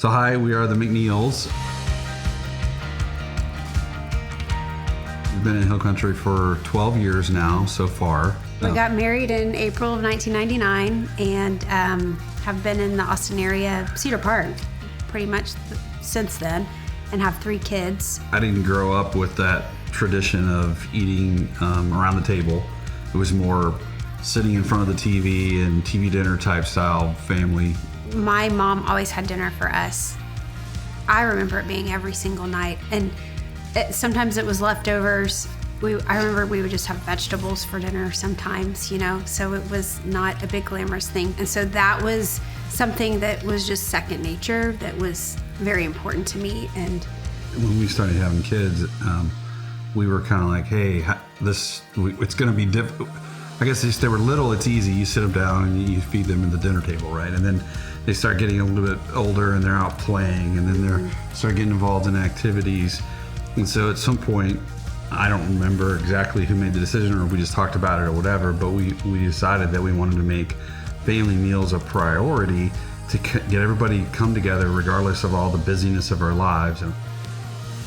So hi, we are the McNeils. We've been in Hill Country for 12 years now so far. We got married in April of 1999 and have been in the Austin area, Cedar Park, pretty much since then, and have 3 kids. I didn't grow up with that tradition of eating around the table. It was more sitting in front of the TV and TV dinner type style family. My mom always had dinner for us. I remember it being every single night, and sometimes it was leftovers. I remember we would just have vegetables for dinner sometimes, so it was not a big glamorous thing. And so that was something that was just second nature, that was very important to me. And when we started having kids, we were kind of like, hey, it's going to be difficult. I guess if they were little, it's easy. You sit them down and you feed them at the dinner table, right? And then they start getting a little bit older and they're out playing, and then they start getting involved in activities. And so at some point, I don't remember exactly who made the decision, or we just talked about it or whatever, but we decided that we wanted to make family meals a priority to get everybody come together regardless of all the busyness of our lives.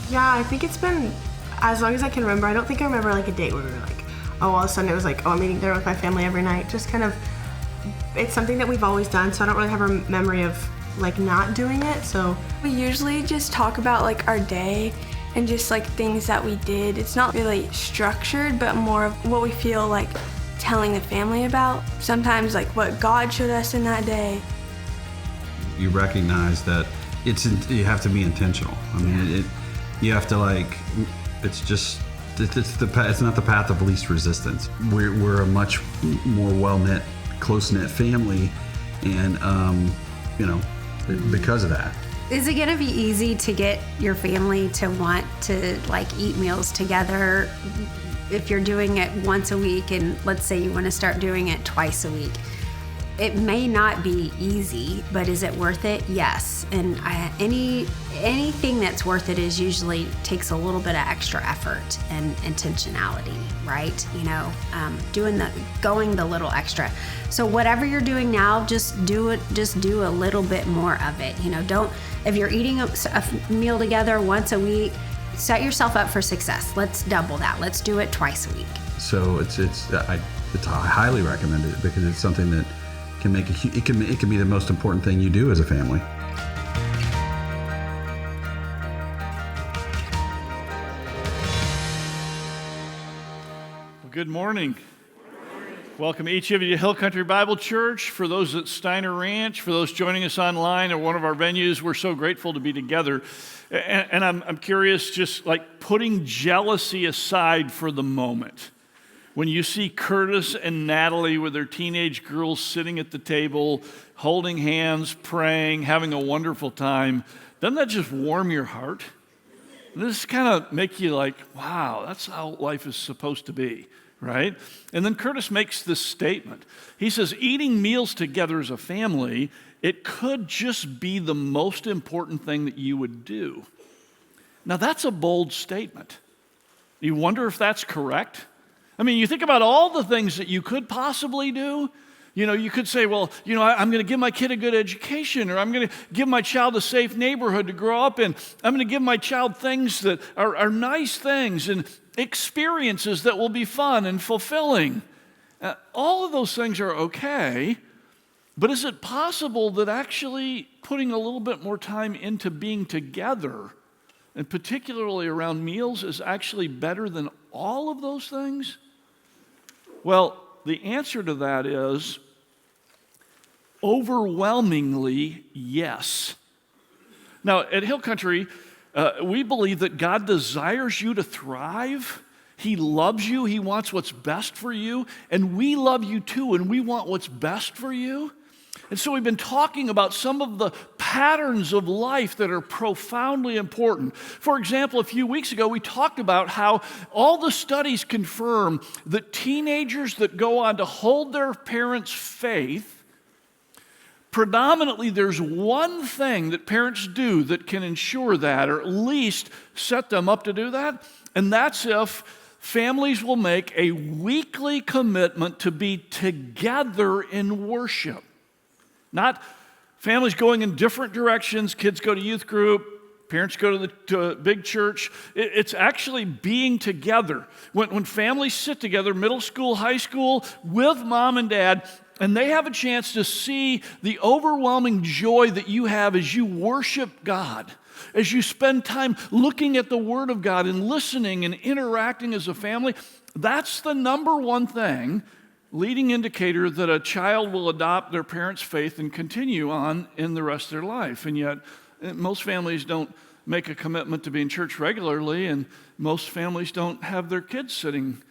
Yeah, I think it's been as long as I can remember. I don't think I remember like a date where we were like, oh, all of a sudden it was like, oh, I'm eating dinner with my family every night. Just kind of, it's something that we've always done, so I don't really have a memory of like not doing it. So we usually just talk about like our day and just like things that we did. It's not really structured, but more of what we feel like telling the family about. Sometimes like what God showed us in that day. You recognize that you have to be intentional. I mean, you have to it's not the path of least resistance. We're a much more well-knit, close-knit family, and because of that. is it gonna be easy to get your family to want to eat meals together if you're doing it once a week, and let's say you want to start doing it twice a week? It may not be easy, but is it worth it? Yes. And anything that's worth it is usually takes a little bit of extra effort and intentionality, right? Going the little extra. So whatever you're doing now, just do it. Just do a little bit more of it. If you're eating a meal together once a week, set yourself up for success. Let's double that. Let's do it twice a week. So I highly recommend it, because it's something that can it can be the most important thing you do as a family. Well, good morning. Welcome each of you to Hill Country Bible Church. For those at Steiner Ranch, for those joining us online at one of our venues, we're so grateful to be together. And I'm curious, just like putting jealousy aside for the moment, when you see Curtis and Natalie with their teenage girls sitting at the table, holding hands, praying, having a wonderful time, doesn't that just warm your heart? This kind of make you like, wow, that's how life is supposed to be, right? And then Curtis makes this statement. He says, eating meals together as a family, it could just be the most important thing that you would do. Now, that's a bold statement. You wonder if that's correct? I mean, you think about all the things that you could possibly do. You could say, well, I'm going to give my kid a good education, or I'm going to give my child a safe neighborhood to grow up in. I'm going to give my child things that are nice things and experiences that will be fun and fulfilling. All of those things are okay, but is it possible that actually putting a little bit more time into being together, and particularly around meals, is actually better than all of those things? Well, the answer to that is overwhelmingly yes. Now, at Hill Country, we believe that God desires you to thrive. He loves you. He wants what's best for you. And we love you too, and we want what's best for you. And so we've been talking about some of the patterns of life that are profoundly important. For example, a few weeks ago, we talked about how all the studies confirm that teenagers that go on to hold their parents' faith, predominantly there's one thing that parents do that can ensure that, or at least set them up to do that, and that's if families will make a weekly commitment to be together in worship. Not Families going in different directions. Kids go to youth group. Parents go to a big church. It's actually being together. When families sit together, middle school, high school, with mom and dad, and they have a chance to see the overwhelming joy that you have as you worship God, as you spend time looking at the Word of God and listening and interacting as a family, that's the number one thing, leading indicator that a child will adopt their parents' faith and continue on in the rest of their life. And yet, most families don't make a commitment to be in church regularly, and most families don't have their kids sitting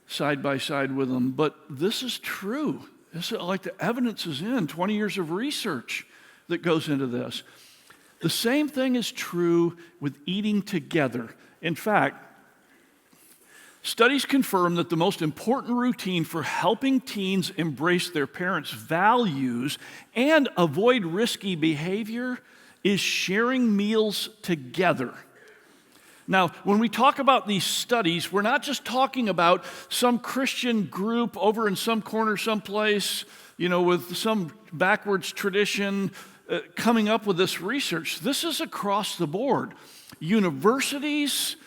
side by side with them. But this is true. This is like the evidence is in 20 years of research that goes into this. The same thing is true with eating together. In fact, studies confirm that the most important routine for helping teens embrace their parents' values and avoid risky behavior is sharing meals together. Now, when we talk about these studies, we're not just talking about some Christian group over in some corner someplace, with some backwards tradition coming up with this research. This is across the board. Universities,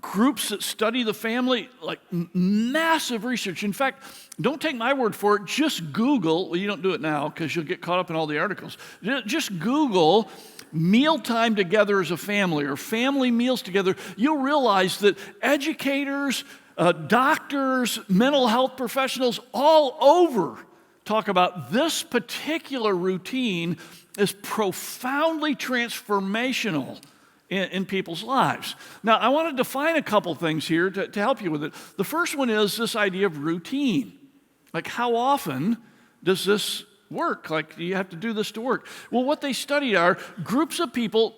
groups that study the family, like massive research. In fact, don't take my word for it. Just Google, well, you don't do it now because you'll get caught up in all the articles. Just Google mealtime together as a family or family meals together. You'll realize that educators, doctors, mental health professionals all over talk about this particular routine as profoundly transformational in people's lives. Now, I want to define a couple things here to help you with it. The first one is this idea of routine. Like, how often does this work? Like, do you have to do this to work? Well, what they studied are groups of people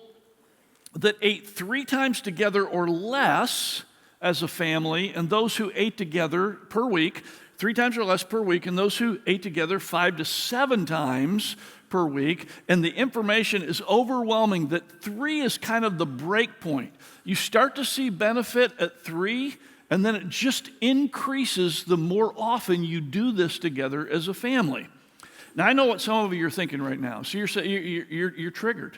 that ate 3 times together or less as a family, and those who ate together per week, 3 times or less per week, and those who ate together 5 to 7 times per week. And the information is overwhelming that 3 is kind of the break point. You start to see benefit at 3, and then it just increases the more often you do this together as a family. Now, I know what some of you are thinking right now. So you're triggered,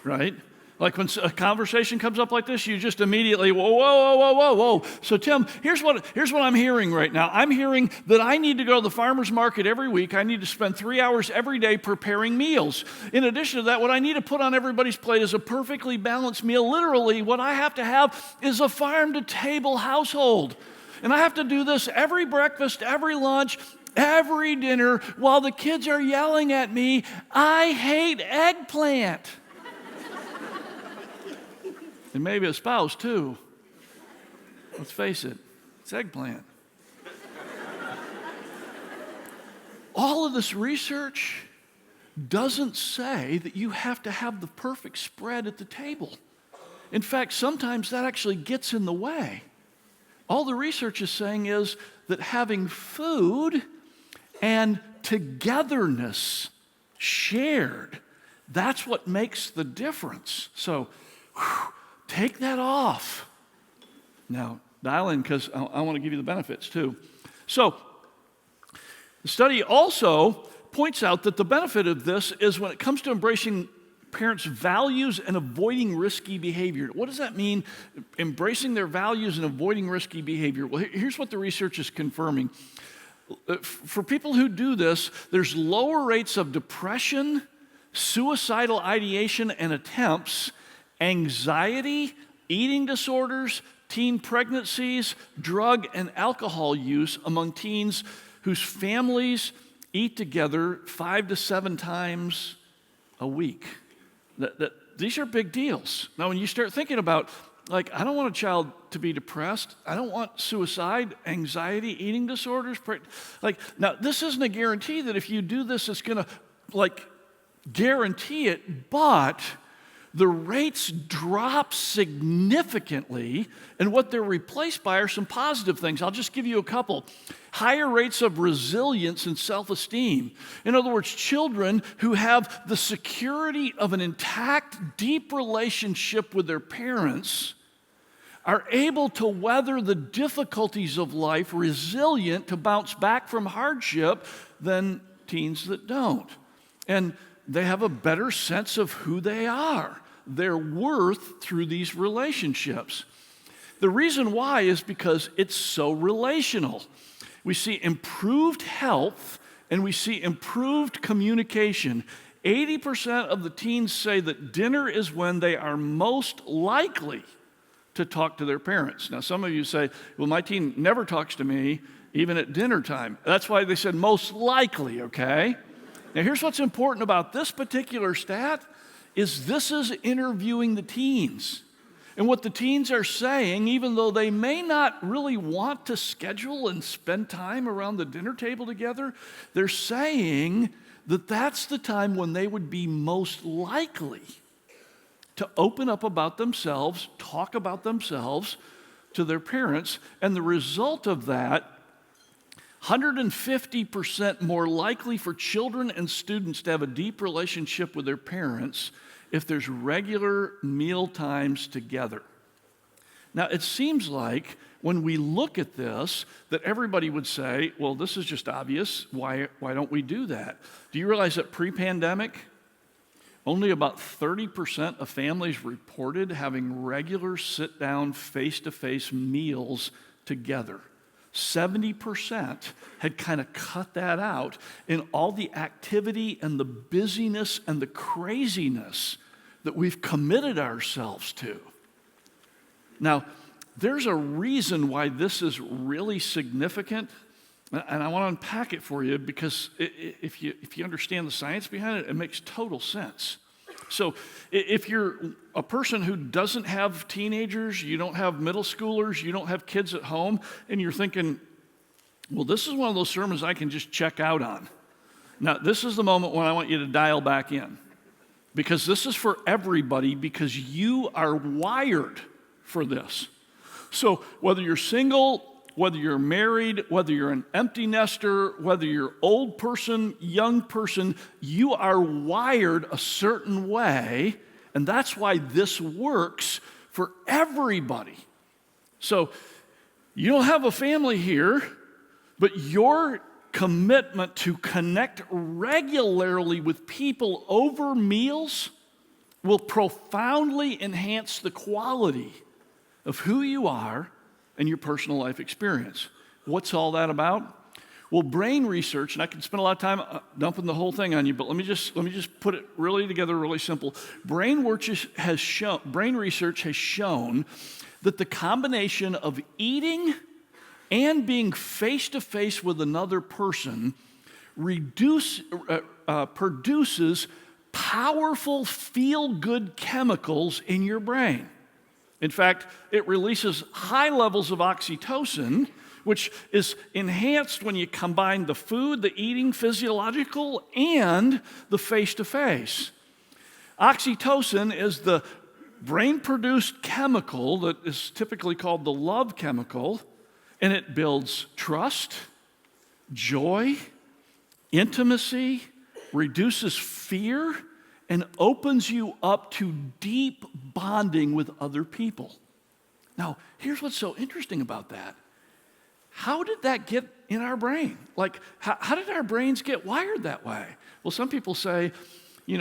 right? Like when a conversation comes up like this, you just immediately, whoa. So Tim, here's what I'm hearing right now. I'm hearing that I need to go to the farmer's market every week. I need to spend 3 hours every day preparing meals. In addition to that, what I need to put on everybody's plate is a perfectly balanced meal. Literally, what I have to have is a farm-to-table household. And I have to do this every breakfast, every lunch, every dinner, while the kids are yelling at me, I hate eggplant. And maybe a spouse, too. Let's face it, it's eggplant. All of this research doesn't say that you have to have the perfect spread at the table. In fact, sometimes that actually gets in the way. All the research is saying is that having food and togetherness shared, that's what makes the difference. So, take that off. Now, dial in because I want to give you the benefits too. So, the study also points out that the benefit of this is when it comes to embracing parents' values and avoiding risky behavior. What does that mean, embracing their values and avoiding risky behavior? Well, here's what the research is confirming. For people who do this, there's lower rates of depression, suicidal ideation and attempts, anxiety, eating disorders, teen pregnancies, drug and alcohol use among teens whose families eat together 5 to 7 times a week. These are big deals. Now, when you start thinking about, like, I don't want a child to be depressed. I don't want suicide, anxiety, eating disorders. Now, this isn't a guarantee that if you do this, it's going to, guarantee it, but the rates drop significantly, and what they're replaced by are some positive things. I'll just give you a couple. Higher rates of resilience and self-esteem. In other words, children who have the security of an intact, deep relationship with their parents are able to weather the difficulties of life, resilient to bounce back from hardship, than teens that don't. And they have a better sense of who they are, their worth through these relationships. The reason why is because it's so relational. We see improved health and we see improved communication. 80% of the teens say that dinner is when they are most likely to talk to their parents. Now, some of you say, well, my teen never talks to me, even at dinner time. That's why they said most likely, okay? Now, here's what's important about this particular stat is this is interviewing the teens. And what the teens are saying, even though they may not really want to schedule and spend time around the dinner table together, they're saying that that's the time when they would be most likely to open up about themselves, talk about themselves to their parents. And the result of that, 150% more likely for children and students to have a deep relationship with their parents if there's regular meal times together. Now, it seems like when we look at this, that everybody would say, well, this is just obvious. Why don't we do that? Do you realize that pre-pandemic, only about 30% of families reported having regular sit-down, face-to-face meals together? 70% had kind of cut that out in all the activity and the busyness and the craziness that we've committed ourselves to. Now, there's a reason why this is really significant, and I want to unpack it for you because if you understand the science behind it, it makes total sense. So if you're a person who doesn't have teenagers, you don't have middle schoolers, you don't have kids at home, and you're thinking, well, this is one of those sermons I can just check out on. Now, this is the moment when I want you to dial back in, because this is for everybody, because you are wired for this. So whether you're single, whether you're married, whether you're an empty nester, whether you're old person, young person, you are wired a certain way, and that's why this works for everybody. So you don't have a family here, but your commitment to connect regularly with people over meals will profoundly enhance the quality of who you are and your personal life experience. What's all that about? Well, brain research, and I can spend a lot of time dumping the whole thing on you, but let me just put it really together, really simple. Brain research has shown that the combination of eating and being face-to-face with another person produces powerful feel-good chemicals in your brain. In fact, it releases high levels of oxytocin, which is enhanced when you combine the food, the eating, physiological, and the face-to-face. Oxytocin is the brain-produced chemical that is typically called the love chemical, and it builds trust, joy, intimacy, reduces fear, and opens you up to deep bonding with other people. Now, here's what's so interesting about that. How did that get in our brain? Like, how did our brains get wired that way? Well, some people say,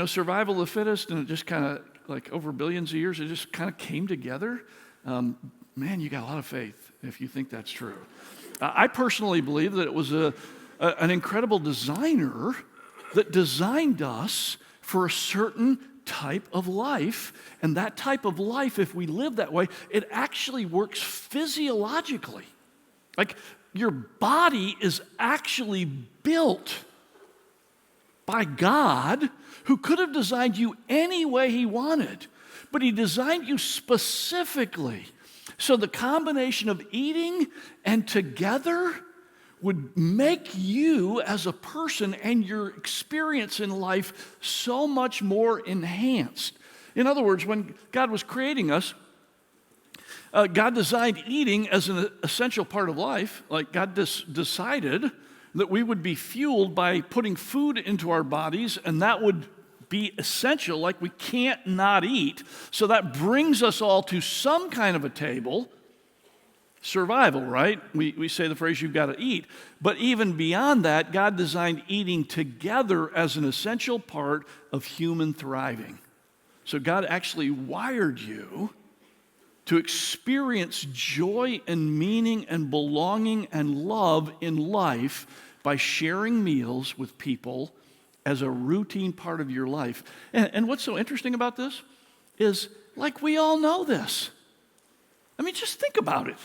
survival of the fittest, and it just kind of, like over billions of years, it just kind of came together. Man, you got a lot of faith if you think that's true. I personally believe that it was an incredible designer that designed us for a certain type of life, and that type of life, if we live that way, it actually works physiologically. Like, your body is actually built by God, who could have designed you any way he wanted, but he designed you specifically. So the combination of eating and together would make you as a person and your experience in life so much more enhanced. In other words, when God was creating us, God designed eating as an essential part of life. Like, God decided that we would be fueled by putting food into our bodies, and that would be essential, like we can't not eat. So that brings us all to some kind of a table. survival, right? We say the phrase, you've got to eat. But even beyond that, God designed eating together as an essential part of human thriving. So God actually wired you to experience joy and meaning and belonging and love in life by sharing meals with people as a routine part of your life. And what's so interesting about this is, like, we all know this. I mean, just think about it.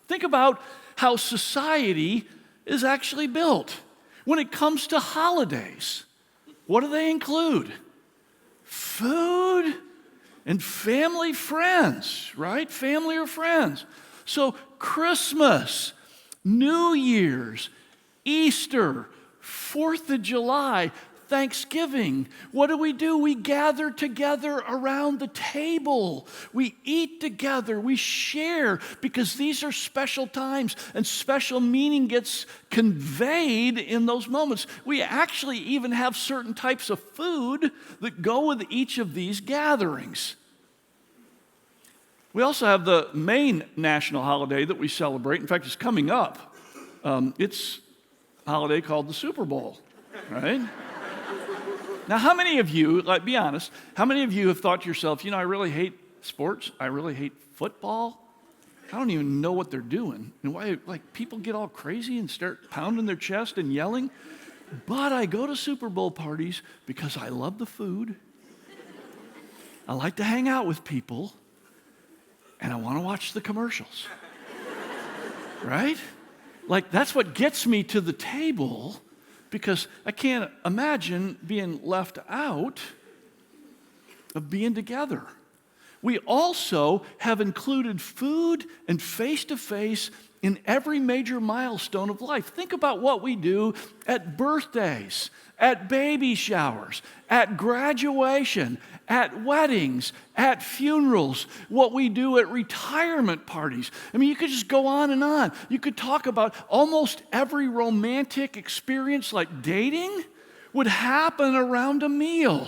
Think about how society is actually built. When it comes to holidays, what do they include? Food and family, friends, right? Family or friends. So Christmas, New Year's, Easter, 4th of July, Thanksgiving, what do? We gather together around the table. We eat together. We share, because these are special times and special meaning gets conveyed in those moments. We actually even have certain types of food that go with each of these gatherings. We also have the main national holiday that we celebrate. In fact, it's coming up. It's a holiday called the Super Bowl, right? Now, how many of you, like, be honest, how many of you have thought to yourself, I really hate sports, I really hate football, I don't even know what they're doing, and why, like, people get all crazy and start pounding their chest and yelling, but I go to Super Bowl parties because I love the food, I like to hang out with people, and I want to watch the commercials, right? Like, that's what gets me to the table, because I can't imagine being left out of being together. We also have included food and face-to-face in every major milestone of life. Think about what we do at birthdays, at baby showers, at graduation, at weddings, at funerals, what we do at retirement parties. I mean, you could just go on and on. You could talk about almost every romantic experience, like dating, would happen around a meal.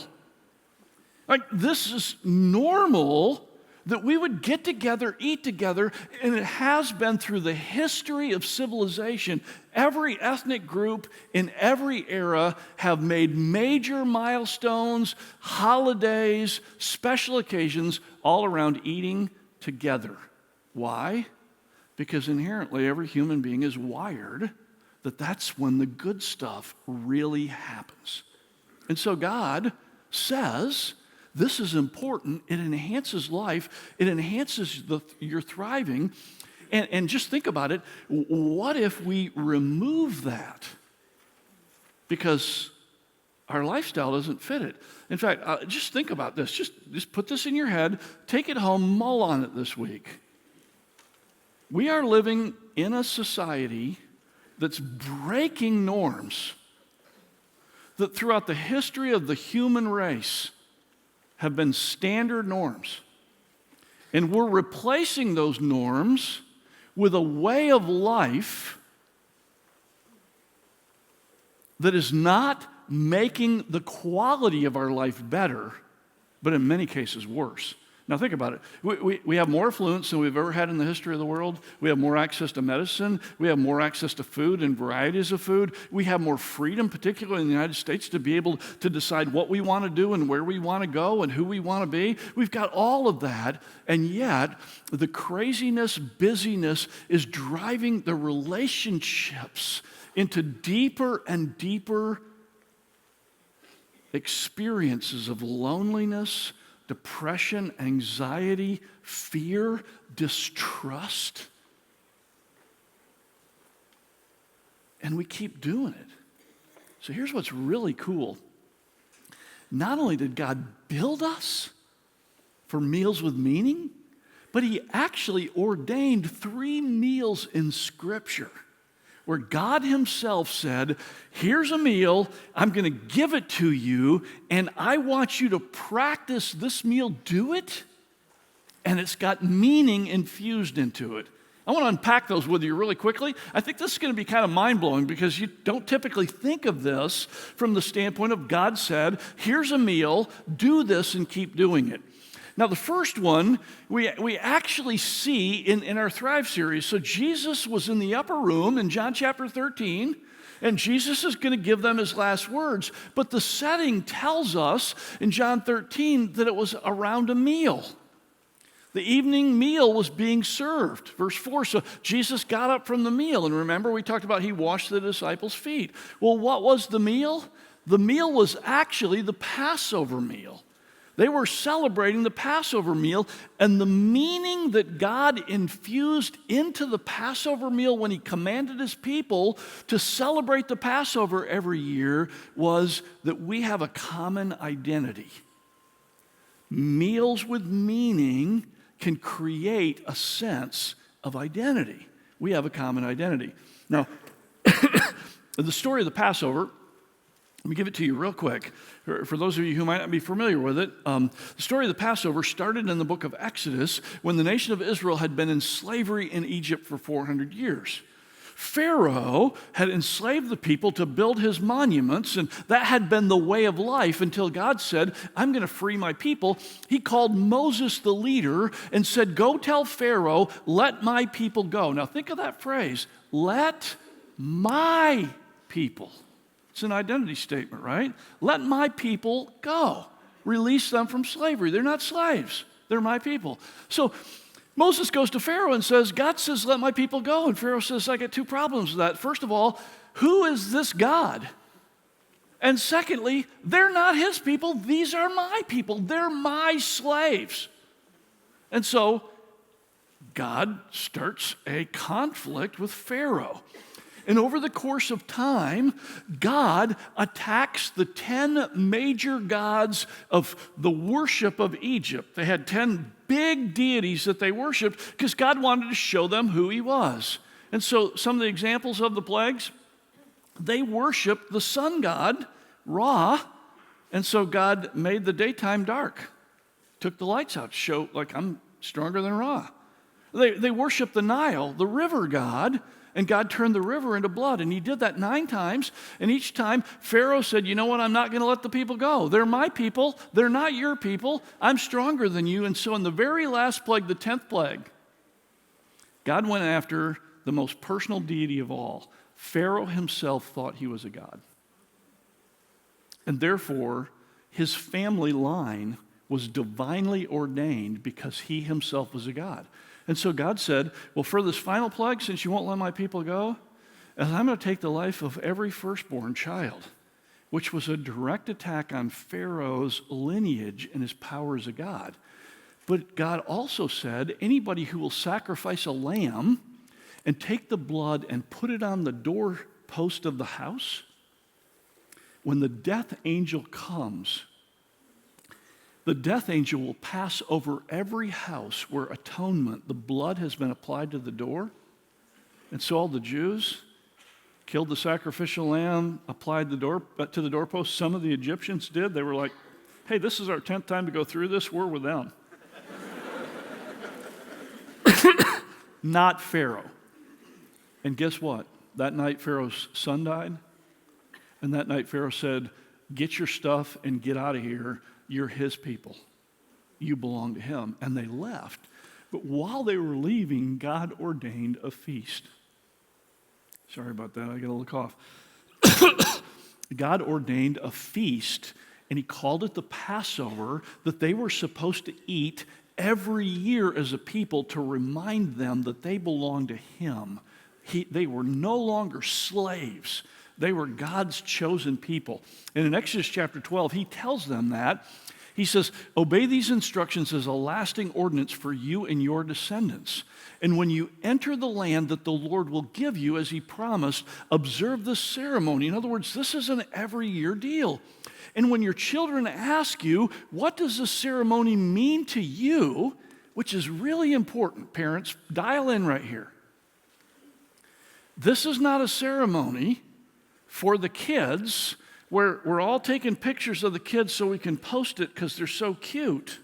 Like, this is normal that we would get together, eat together, and it has been through the history of civilization. Every ethnic group in every era have made major milestones, holidays, special occasions, all around eating together. Why? Because inherently every human being is wired that that's when the good stuff really happens. And so God says, this is important. It enhances life. It enhances your thriving. And just think about it. What if we remove that? Because our lifestyle doesn't fit it. In fact, just think about this. Just put this in your head. Take it home. Mull on it this week. We are living in a society that's breaking norms that throughout the history of the human race have been standard norms. And we're replacing those norms with a way of life that is not making the quality of our life better, but in many cases worse. Now think about it. We have more affluence than we've ever had in the history of the world. We have more access to medicine. We have more access to food and varieties of food. We have more freedom, particularly in the United States, to be able to decide what we want to do and where we want to go and who we want to be. We've got all of that, and yet the craziness, busyness is driving the relationships into deeper and deeper experiences of loneliness, depression, anxiety, fear, distrust. And we keep doing it. So here's what's really cool. Not only did God build us for meals with meaning, but He actually ordained 3 meals in Scripture where God Himself said, here's a meal, I'm going to give it to you, and I want you to practice this meal, do it, and it's got meaning infused into it. I want to unpack those with you really quickly. I think this is going to be kind of mind-blowing because you don't typically think of this from the standpoint of God said, here's a meal, do this and keep doing it. Now, the first one we actually see in our Thrive series. So Jesus was in the upper room in John chapter 13, and Jesus is going to give them his last words. But the setting tells us in John 13 that it was around a meal. The evening meal was being served. Verse 4, so Jesus got up from the meal. And remember, we talked about he washed the disciples' feet. Well, what was the meal? The meal was actually the Passover meal. They were celebrating the Passover meal, and the meaning that God infused into the Passover meal when he commanded his people to celebrate the Passover every year was that we have a common identity. Meals with meaning can create a sense of identity. We have a common identity. Now, the story of the Passover, let me give it to you real quick. For those of you who might not be familiar with it, the story of the Passover started in the book of Exodus when the nation of Israel had been in slavery in Egypt for 400 years. Pharaoh had enslaved the people to build his monuments, and that had been the way of life until God said, I'm going to free my people. He called Moses the leader and said, go tell Pharaoh, let my people go. Now think of that phrase, let my people. It's an identity statement, right? Let my people go. Release them from slavery. They're not slaves. They're my people. So Moses goes to Pharaoh and says, God says, let my people go. And Pharaoh says, I got two problems with that. First of all, who is this God? And secondly, they're not his people. These are my people. They're my slaves. And so God starts a conflict with Pharaoh. And over the course of time, God attacks the 10 major gods of the worship of Egypt. They had 10 big deities that they worshiped because God wanted to show them who he was. And so some of the examples of the plagues, they worshiped the sun god, Ra, and so God made the daytime dark, took the lights out to show, like, I'm stronger than Ra. They worshiped the Nile, the river god, and God turned the river into blood. And he did that 9 times. And each time, Pharaoh said, you know what, I'm not going to let the people go. They're my people. They're not your people. I'm stronger than you. And so in the very last plague, the 10th plague, God went after the most personal deity of all. Pharaoh himself thought he was a god. And therefore, his family line was divinely ordained because he himself was a god. And so God said, well, for this final plague, since you won't let my people go, I'm going to take the life of every firstborn child, which was a direct attack on Pharaoh's lineage and his power as a god. But God also said, anybody who will sacrifice a lamb and take the blood and put it on the doorpost of the house, when the death angel comes, the death angel will pass over every house where atonement, the blood has been applied to the door. And so all the Jews killed the sacrificial lamb, applied to the doorpost. Some of the Egyptians did. They were like, hey, this is our 10th time to go through this. We're with them. Not Pharaoh. And guess what? That night Pharaoh's son died. And that night Pharaoh said, get your stuff and get out of here. You're his people. You belong to him. And they left. But while they were leaving, God ordained a feast. Sorry about that. I got a little cough. God ordained a feast, and he called it the Passover, that they were supposed to eat every year as a people to remind them that they belonged to him. They were no longer slaves. They were God's chosen people. And in Exodus chapter 12, he tells them that. He says, obey these instructions as a lasting ordinance for you and your descendants. And when you enter the land that the Lord will give you, as he promised, observe this ceremony. In other words, this is an every year deal. And when your children ask you, what does this ceremony mean to you, which is really important, parents, dial in right here. This is not a ceremony for the kids where we're all taking pictures of the kids so we can post it because they're so cute.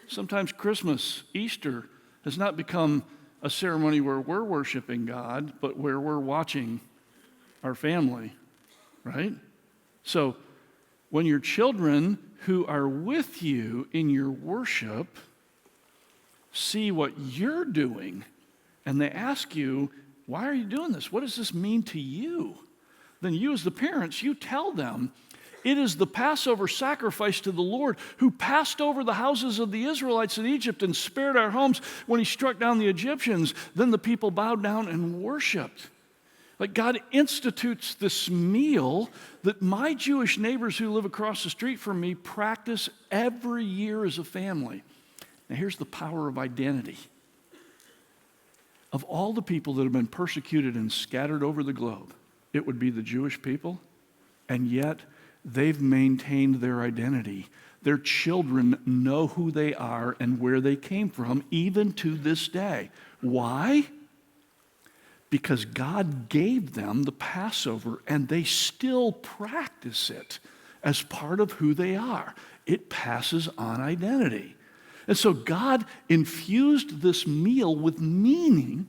Sometimes Christmas, Easter has not become a ceremony where we're worshiping God, but where we're watching our family, right? So when your children who are with you in your worship see what you're doing, and they ask you, why are you doing this? What does this mean to you? Then you as the parents, you tell them, it is the Passover sacrifice to the Lord who passed over the houses of the Israelites in Egypt and spared our homes when he struck down the Egyptians. Then the people bowed down and worshiped. Like God institutes this meal that my Jewish neighbors who live across the street from me practice every year as a family. Now here's the power of identity. Of all the people that have been persecuted and scattered over the globe, it would be the Jewish people, and yet they've maintained their identity. Their children know who they are and where they came from, even to this day. Why? Because God gave them the Passover, and they still practice it as part of who they are. It passes on identity. And so God infused this meal with meaning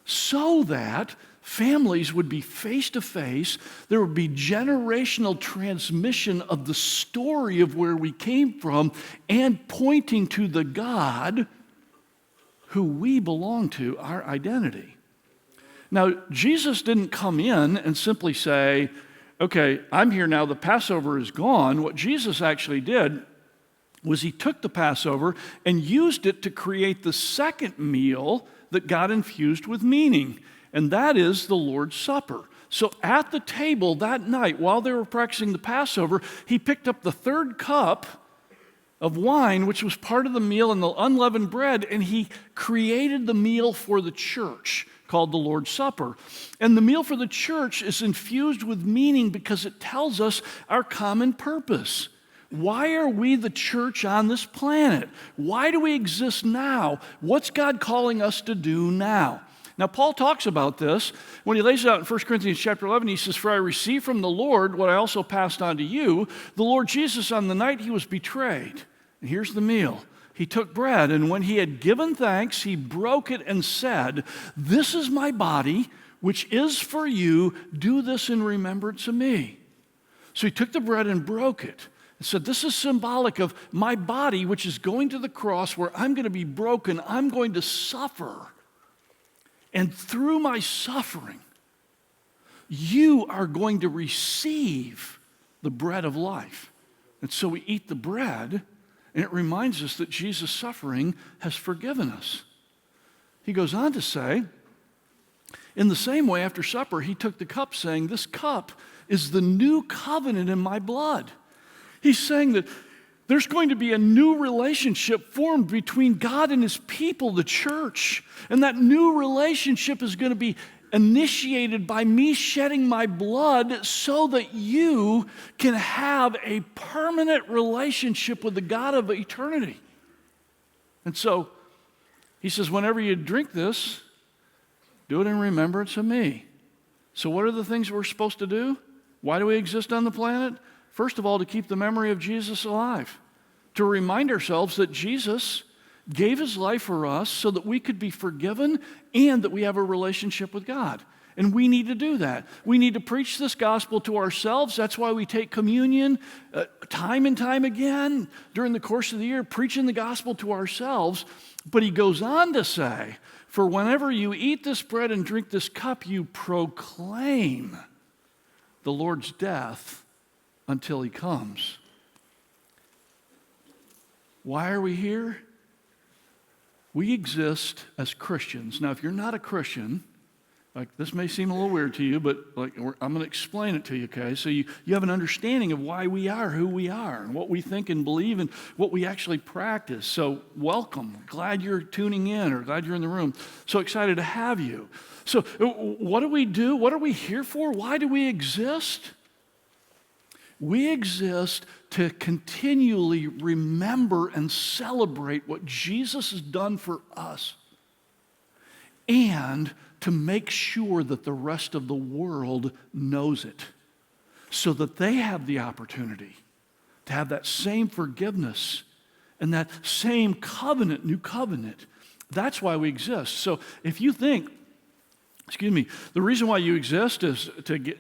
so that families would be face to face. There would be generational transmission of the story of where we came from and pointing to the God who we belong to, our identity. Now, Jesus didn't come in and simply say, okay, I'm here now, the Passover is gone. What Jesus actually did was he took the Passover and used it to create the second meal that God infused with meaning, and that is the Lord's Supper. So at the table that night, while they were practicing the Passover, he picked up the third cup of wine, which was part of the meal, and the unleavened bread, and he created the meal for the church called the Lord's Supper. And the meal for the church is infused with meaning because it tells us our common purpose. Why are we the church on this planet? Why do we exist now? What's God calling us to do now? Now, Paul talks about this when he lays it out in 1 Corinthians chapter 11. He says, for I received from the Lord what I also passed on to you. The Lord Jesus, on the night he was betrayed, and here's the meal. He took bread, and when he had given thanks, he broke it and said, this is my body, which is for you. Do this in remembrance of me. So he took the bread and broke it. And said, this is symbolic of my body, which is going to the cross where I'm going to be broken. I'm going to suffer. And through my suffering, you are going to receive the bread of life. And so we eat the bread, and it reminds us that Jesus' suffering has forgiven us. He goes on to say, in the same way, after supper, he took the cup, saying, this cup is the new covenant in my blood. He's saying that there's going to be a new relationship formed between God and his people, the church. And that new relationship is going to be initiated by me shedding my blood so that you can have a permanent relationship with the God of eternity. And so he says, whenever you drink this, do it in remembrance of me. So what are the things we're supposed to do? Why do we exist on the planet? First of all, to keep the memory of Jesus alive, to remind ourselves that Jesus gave his life for us so that we could be forgiven and that we have a relationship with God. And we need to do that. We need to preach this gospel to ourselves. That's why we take communion time and time again during the course of the year, preaching the gospel to ourselves. But he goes on to say, for whenever you eat this bread and drink this cup, you proclaim the Lord's death until he comes. Why are we here? We exist as Christians. Now, if you're not a Christian, like this may seem a little weird to you, but I'm going to explain it to you, okay? So you have an understanding of why we are who we are and what we think and believe and what we actually practice. So welcome. Glad you're tuning in or glad you're in the room. So excited to have you. So what do we do? What are we here for? Why do we exist? We exist to continually remember and celebrate what Jesus has done for us and to make sure that the rest of the world knows it so that they have the opportunity to have that same forgiveness and that same covenant, new covenant. That's why we exist. So if you think, the reason why you exist is to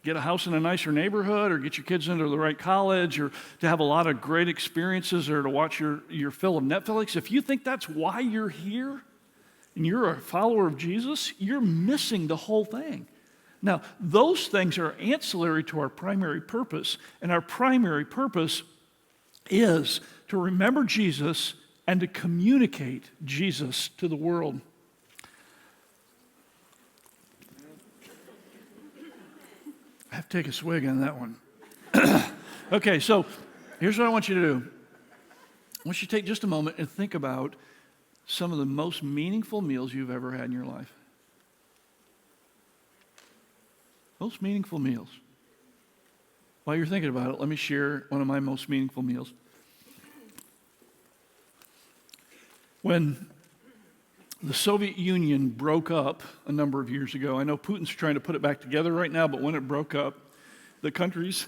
get a house in a nicer neighborhood or get your kids into the right college or to have a lot of great experiences or to watch your fill of Netflix, if you think that's why you're here and you're a follower of Jesus, you're missing the whole thing. Now, those things are ancillary to our primary purpose, and our primary purpose is to remember Jesus and to communicate Jesus to the world. I have to take a swig on that one. Okay, so here's what I want you to do. I want you to take just a moment and think about some of the most meaningful meals you've ever had in your life. Most meaningful meals. While you're thinking about it, let me share one of my most meaningful meals. When the Soviet Union broke up a number of years ago, I know Putin's trying to put it back together right now, but when it broke up, the countries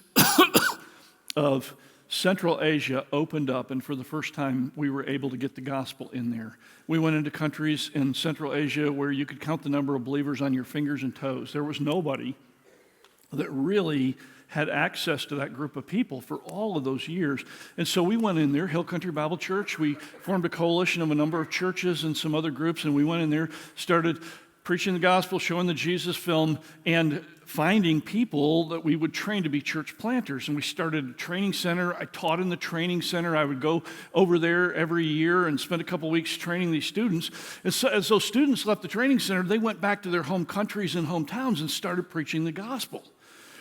of Central Asia opened up, and for the first time, we were able to get the gospel in there. We went into countries in Central Asia where you could count the number of believers on your fingers and toes. There was nobody that really had access to that group of people for all of those years. And so we went in there, Hill Country Bible Church. We formed a coalition of a number of churches and some other groups, and we went in there, started preaching the gospel, showing the Jesus film, and finding people that we would train to be church planters. And we started a training center. I taught in the training center. I would go over there every year and spend a couple weeks training these students. And so, as those students left the training center, they went back to their home countries and hometowns and started preaching the gospel.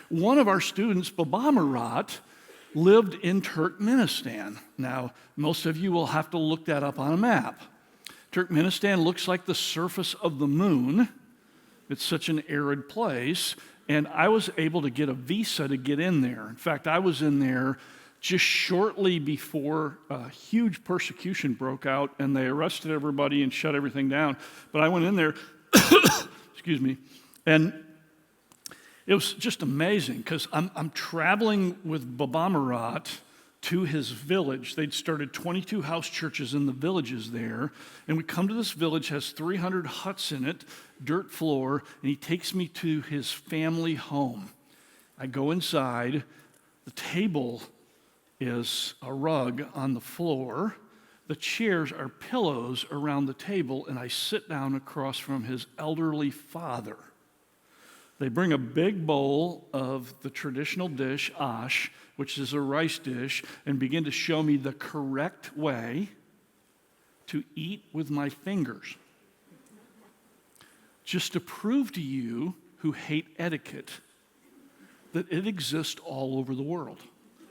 One of our students, Baba Murat, lived in Turkmenistan. Now, most of you will have to look that up on a map. Turkmenistan looks like the surface of the moon. It's such an arid place. And I was able to get a visa to get in there. In fact, I was in there just shortly before a huge persecution broke out, and they arrested everybody and shut everything down. But I went in there, excuse me, and it was just amazing because I'm traveling with Baba Murat to his village. They'd started 22 house churches in the villages there. And we come to this village, has 300 huts in it, dirt floor, and he takes me to his family home. I go inside. The table is a rug on the floor. The chairs are pillows around the table, and I sit down across from his elderly father. They bring a big bowl of the traditional dish, ash, which is a rice dish, and begin to show me the correct way to eat with my fingers. Just to prove to you who hate etiquette that it exists all over the world.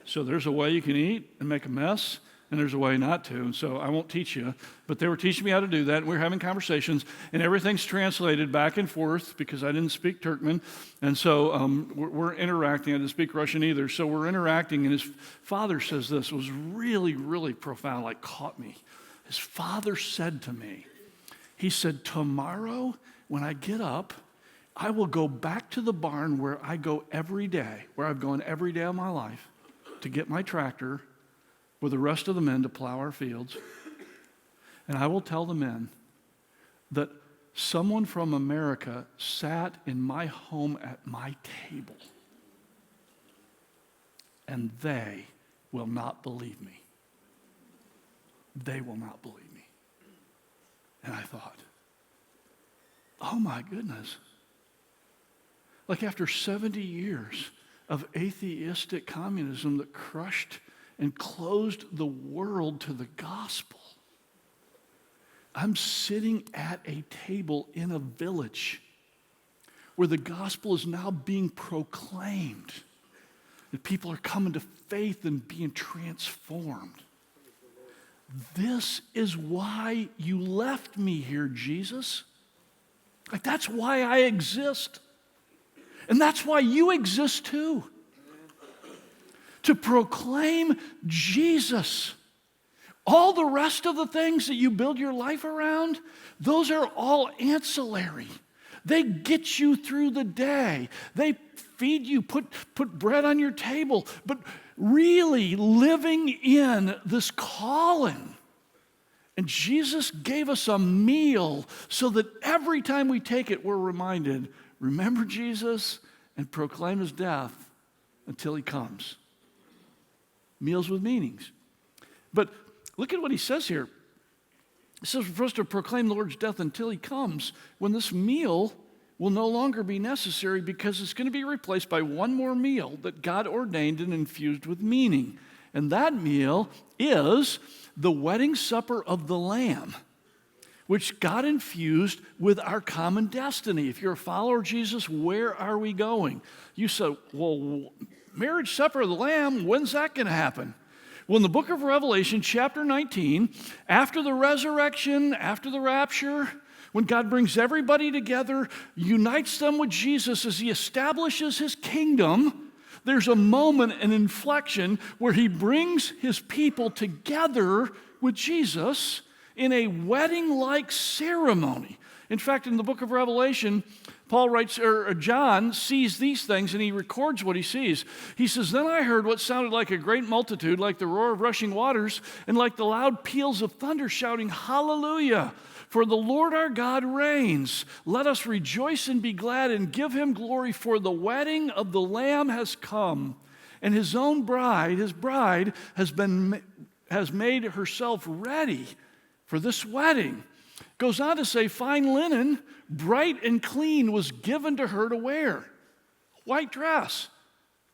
So there's a way you can eat and make a mess, and there's a way not to. And so I won't teach you, but they were teaching me how to do that. And we were having conversations, and everything's translated back and forth because I didn't speak Turkmen. And so we're interacting. I didn't speak Russian either. So we're interacting, and his father says this. It was really, really profound, like caught me. His father said to me, he said, tomorrow when I get up, I will go back to the barn where I go every day, where I've gone every day of my life to get my tractor with the rest of the men to plow our fields. And I will tell the men that someone from America sat in my home at my table, and they will not believe me. They will not believe me. And I thought, oh my goodness. Like after 70 years of atheistic communism that crushed and closed the world to the gospel, I'm sitting at a table in a village where the gospel is now being proclaimed. And people are coming to faith and being transformed. This is why you left me here, Jesus. Like, that's why I exist. And that's why you exist too. To proclaim Jesus. All the rest of the things that you build your life around, those are all ancillary. They get you through the day. They feed you, put bread on your table. But really living in this calling. And Jesus gave us a meal so that every time we take it, we're reminded, remember Jesus and proclaim his death until he comes. Meals with meanings. But look at what he says here. It says we're supposed to proclaim the Lord's death until he comes, when this meal will no longer be necessary because it's going to be replaced by one more meal that God ordained and infused with meaning. And that meal is the wedding supper of the Lamb, which God infused with our common destiny. If you're a follower of Jesus, where are we going? You said, well, marriage supper of the Lamb, when's that going to happen? Well, in the book of Revelation, chapter 19, after the resurrection, after the rapture, when God brings everybody together, unites them with Jesus as he establishes his kingdom, there's a moment, an inflection, where he brings his people together with Jesus in a wedding-like ceremony. In fact, in the book of Revelation, Paul writes, or John sees these things and he records what he sees. He says, "Then I heard what sounded like a great multitude, like the roar of rushing waters, and like the loud peals of thunder, shouting, 'Hallelujah! For the Lord our God reigns. Let us rejoice and be glad and give him glory, for the wedding of the Lamb has come, and his own bride, his bride, has made herself ready for this wedding.'" Goes on to say, "Fine linen, bright and clean, was given to her to wear." White dress.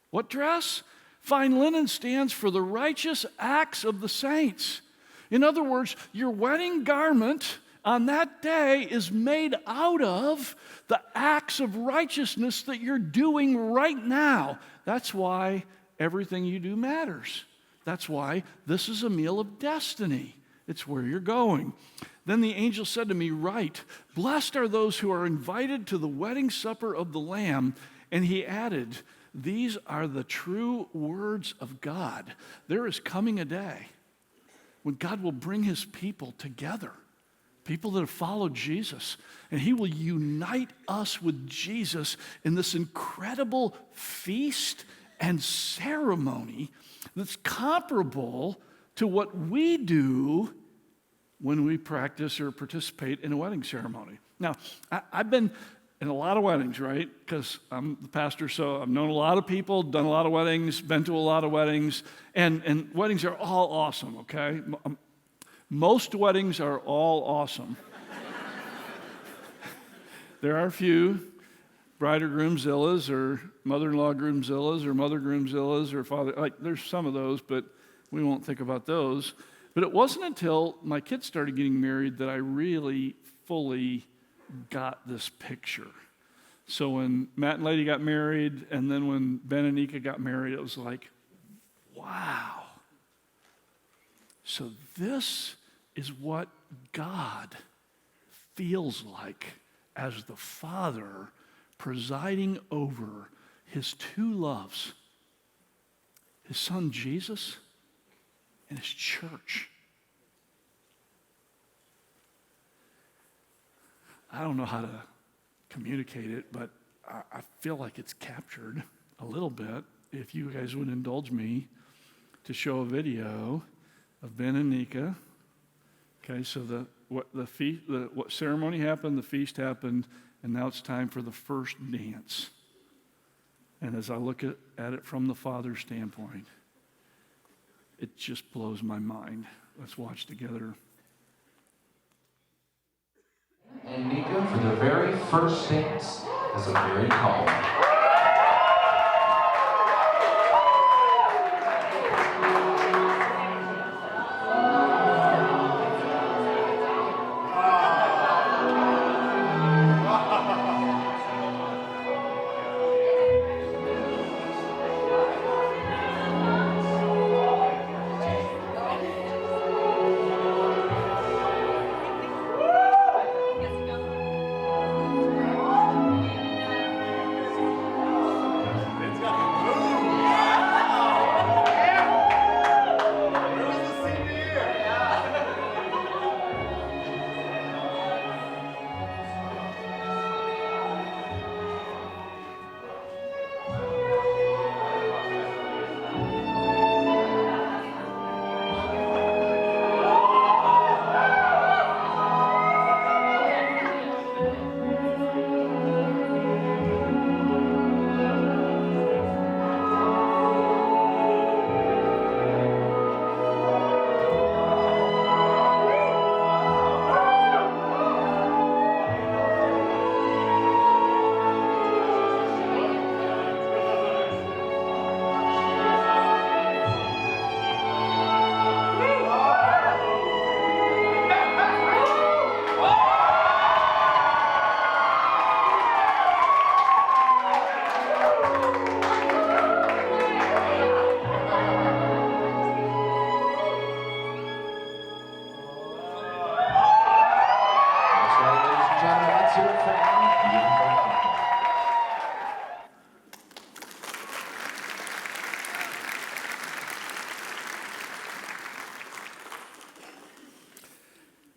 What dress? Fine linen stands for the righteous acts of the saints. In other words, your wedding garment on that day is made out of the acts of righteousness that you're doing right now. That's why everything you do matters. That's why this is a meal of destiny. It's where you're going. Then the angel said to me, "Write, blessed are those who are invited to the wedding supper of the Lamb." And he added, "These are the true words of God." There is coming a day when God will bring his people together, people that have followed Jesus, and he will unite us with Jesus in this incredible feast and ceremony that's comparable to what we do when we practice or participate in a wedding ceremony. Now, I've been in a lot of weddings, right? Because I'm the pastor, so I've known a lot of people, done a lot of weddings, been to a lot of weddings, and weddings are all awesome, okay? Most weddings are all awesome. There are a few bride or groomzillas or mother-in-law groomzillas or mother groomzillas or father, like there's some of those, but we won't think about those. But it wasn't until my kids started getting married that I really fully got this picture. So when Matt and Lady got married, and then when Ben and Nika got married, it was like, wow. So this is what God feels like as the Father presiding over his two loves, his son Jesus and his church. I don't know how to communicate it, but I feel like it's captured a little bit. If you guys would indulge me to show a video of Ben and Nika. Okay, so what ceremony happened, the feast happened, and now it's time for the first dance. And as I look at it from the Father's standpoint, it just blows my mind. Let's watch together. And Nika, for the very first dance, is a very calm.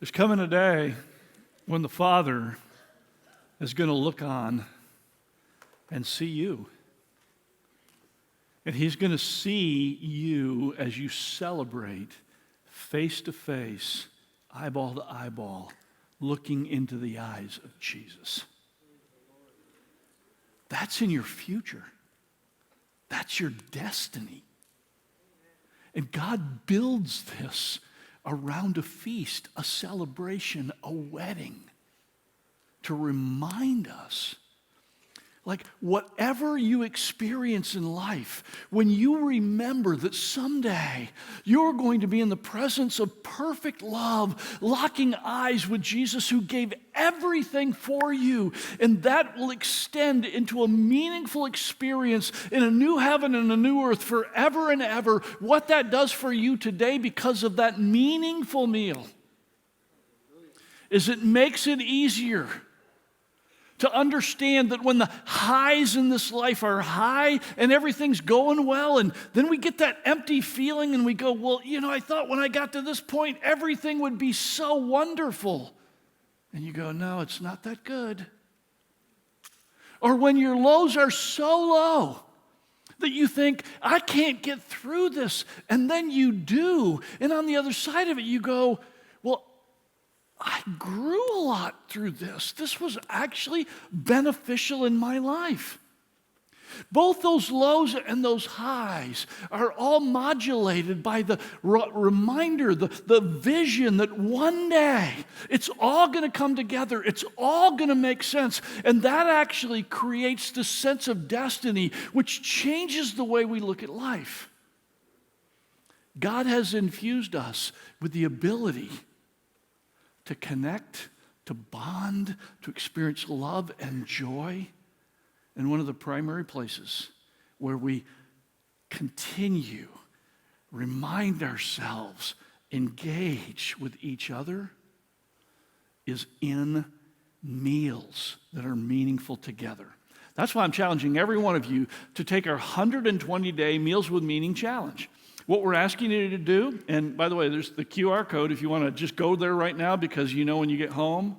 There's coming a day when the Father is going to look on and see you. And he's going to see you as you celebrate face to face, eyeball to eyeball, looking into the eyes of Jesus. That's in your future. That's your destiny. And God builds this around a feast, a celebration, a wedding, to remind us, like whatever you experience in life, when you remember that someday you're going to be in the presence of perfect love, locking eyes with Jesus who gave everything for you, and that will extend into a meaningful experience in a new heaven and a new earth forever and ever. What that does for you today because of that meaningful meal is it makes it easier to understand that when the highs in this life are high and everything's going well, and then we get that empty feeling and we go, well, I thought when I got to this point, everything would be so wonderful. And you go, no, it's not that good. Or when your lows are so low that you think, I can't get through this, and then you do. And on the other side of it, you go, well, I grew a lot through this. This was actually beneficial in my life. Both those lows and those highs are all modulated by the reminder, the vision that one day it's all going to come together. It's all going to make sense. And that actually creates the sense of destiny, which changes the way we look at life. God has infused us with the ability to connect, to bond, to experience love and joy. And one of the primary places where we continue, remind ourselves, engage with each other is in meals that are meaningful together. That's why I'm challenging every one of you to take our 120-day Meals with Meaning challenge. What we're asking you to do, and by the way, there's the QR code if you want to just go there right now, because when you get home,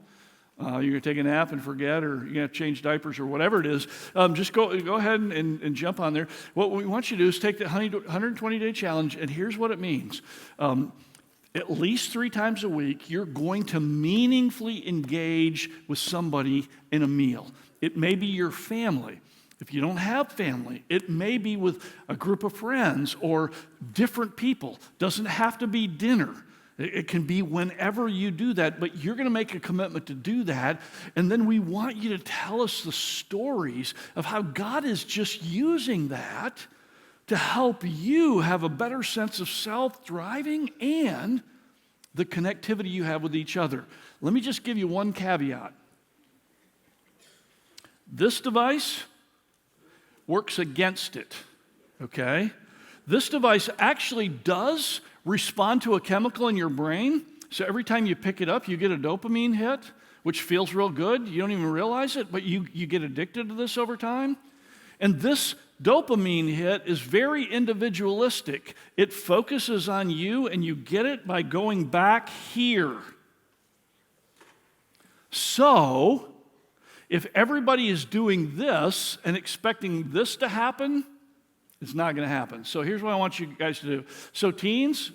you're going to take a nap and forget, or you're going to have to change diapers or whatever it is. Just go ahead and jump on there. What we want you to do is take the 120-day challenge, and here's what it means. At least 3 times a week, you're going to meaningfully engage with somebody in a meal. It may be your family. If you don't have family, it may be with a group of friends or different people. Doesn't have to be dinner. It can be whenever you do that, but you're going to make a commitment to do that, and then we want you to tell us the stories of how God is just using that to help you have a better sense of self-driving and the connectivity you have with each other. Let me just give you one caveat. This device works against it, okay? This device actually does respond to a chemical in your brain. So every time you pick it up, you get a dopamine hit, which feels real good. You don't even realize it, but you get addicted to this over time. And this dopamine hit is very individualistic. It focuses on you, and you get it by going back here. So if everybody is doing this and expecting this to happen, it's not going to happen. So here's what I want you guys to do. So teens,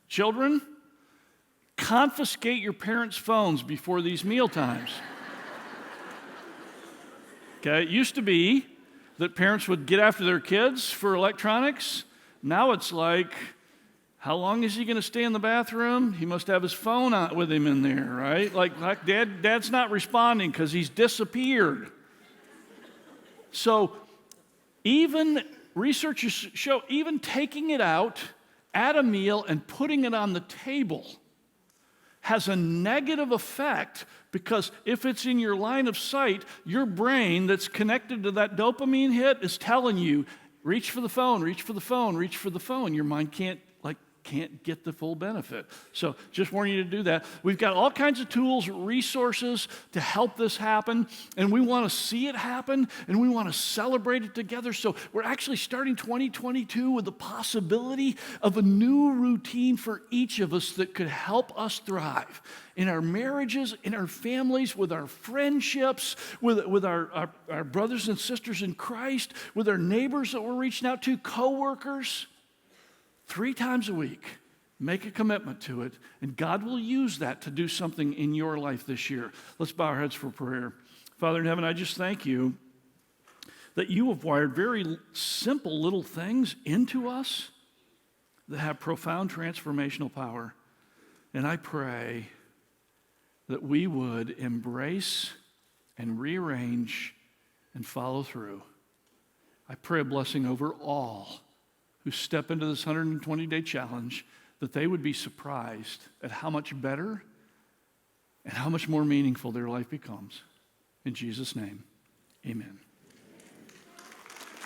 children, confiscate your parents' phones before these meal times. Okay, it used to be that parents would get after their kids for electronics. Now it's like, how long is he going to stay in the bathroom? He must have his phone out with him in there, right? Like dad's not responding because he's disappeared. So even researchers show even taking it out at a meal and putting it on the table has a negative effect, because if it's in your line of sight, your brain that's connected to that dopamine hit is telling you, reach for the phone, reach for the phone, reach for the phone. Your mind can't can't get the full benefit. So just warn you to do that. We've got all kinds of tools, resources to help this happen, and we want to see it happen, and we want to celebrate it together. So we're actually starting 2022 with the possibility of a new routine for each of us that could help us thrive in our marriages, in our families, with our friendships, with our brothers and sisters in Christ, with our neighbors that we're reaching out to, coworkers. 3 times a week, make a commitment to it, and God will use that to do something in your life this year. Let's bow our heads for prayer. Father in heaven, I just thank you that you have wired very simple little things into us that have profound transformational power. And I pray that we would embrace and rearrange and follow through. I pray a blessing over all who step into this 120-day challenge, that they would be surprised at how much better and how much more meaningful their life becomes. In Jesus' name, amen.